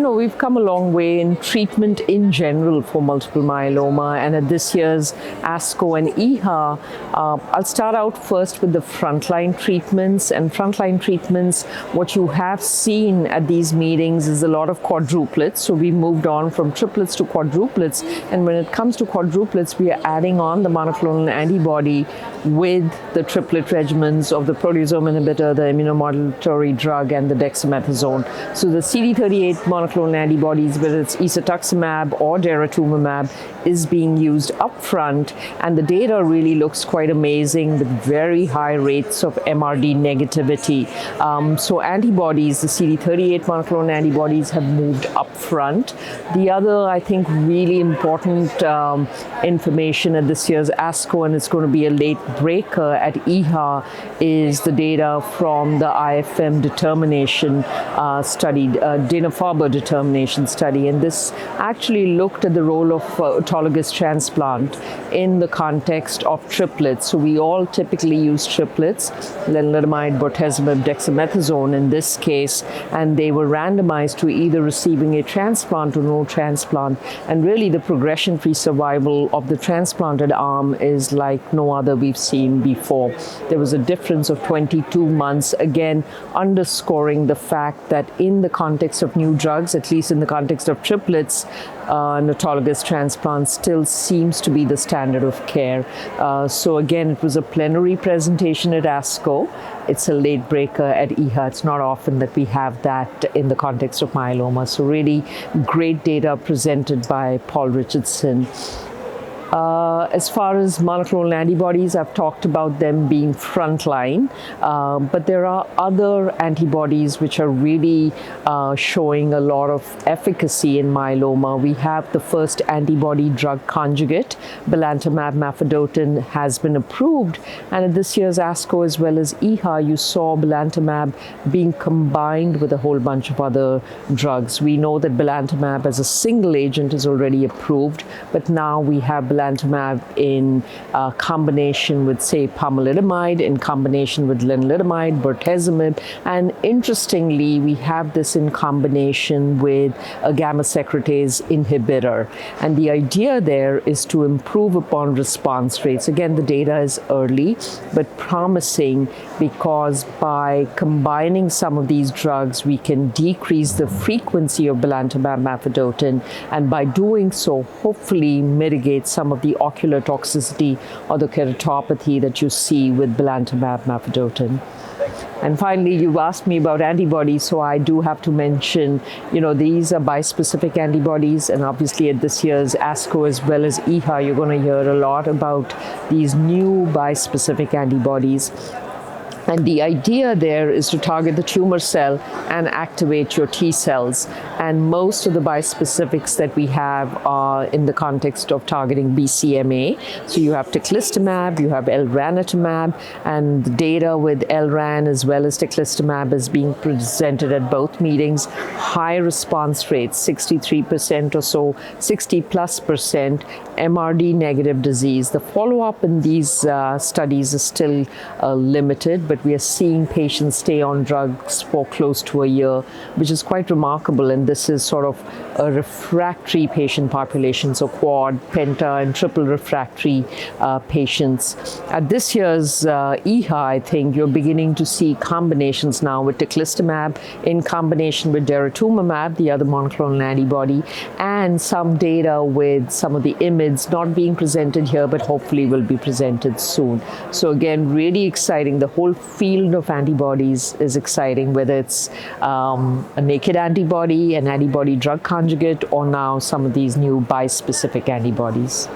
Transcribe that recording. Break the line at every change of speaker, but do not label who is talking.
we've come a long way in treatment in general for multiple myeloma, and at this year's ASCO and EHA, I'll start out first with the frontline treatments. And frontline treatments, what you have seen at these meetings is a lot of quadruplets. So we moved on from triplets to quadruplets, and when it comes to quadruplets, we are adding on the monoclonal antibody with the triplet regimens of the proteasome inhibitor, the immunomodulatory drug, and the dexamethasone. So the CD38 monoclonal antibodies, whether it's Teclistamab or Elranatamab, is being used up front, and the data really looks quite amazing with very high rates of MRD negativity. So antibodies, the CD38 monoclonal antibodies, have moved up front. The other, I think, really important information at this year's ASCO, and it's going to be a late breaker at EHA, is the data from the IFM determination study, Dana-Farber determination study. And this actually looked at the role of autologous transplant in the context of triplets. So we all typically use triplets, lenalidomide, bortezomib, dexamethasone in this case, and they were randomized to either receiving a transplant or no transplant. And really the progression-free survival of the transplanted arm is like no other we've seen before. There was a difference of 22 months, again underscoring the fact that in the context of new drugs, at least in the context of triplets, an autologous transplant still seems to be the standard of care. So again, it was a plenary presentation at ASCO. It's a late breaker at EHA. It's not often that we have that in the context of myeloma. So really great data presented by Paul Richardson. As far as monoclonal antibodies, I've talked about them being frontline, but there are other antibodies which are really showing a lot of efficacy in myeloma. We have the first antibody-drug conjugate, Belantamab Mafodotin, has been approved, and at this year's ASCO as well as EHA, you saw Belantamab being combined with a whole bunch of other drugs. We know that Belantamab as a single agent is already approved, but now we have Belantamab in combination with, say, pomalidomide, in combination with lenalidomide, bortezomib, and interestingly, we have this in combination with a gamma secretase inhibitor. And the idea there is to improve upon response rates. Again, the data is early, but promising, because by combining some of these drugs, we can decrease the frequency of Belantamab Mafodotin, and by doing so, hopefully mitigate some of the ocular toxicity or the keratopathy that you see with Belantamab Mafodotin. And finally, you've asked me about antibodies, so I do have to mention, these are bispecific antibodies, and obviously at this year's ASCO as well as EHA, you're going to hear a lot about these new bispecific antibodies. And the idea there is to target the tumor cell and activate your T cells. And most of the bispecifics that we have are in the context of targeting BCMA. So you have Teclistamab, you have Elranatamab, and the data with Elran as well as Teclistamab is being presented at both meetings. High response rates, 63% or so, 60+%, MRD negative disease. The follow-up in these studies is still limited, but we are seeing patients stay on drugs for close to a year, which is quite remarkable. And this is sort of a refractory patient population, so quad, penta, and triple refractory patients. At this year's EHA, I think you're beginning to see combinations now with Teclistamab in combination with Elranatamab, the other monoclonal antibody, and some data with some of the IMiDs not being presented here, but hopefully will be presented soon. So again, really exciting. The whole field of antibodies is exciting, whether it's a naked antibody, an antibody-drug conjugate, or now some of these new bispecific antibodies.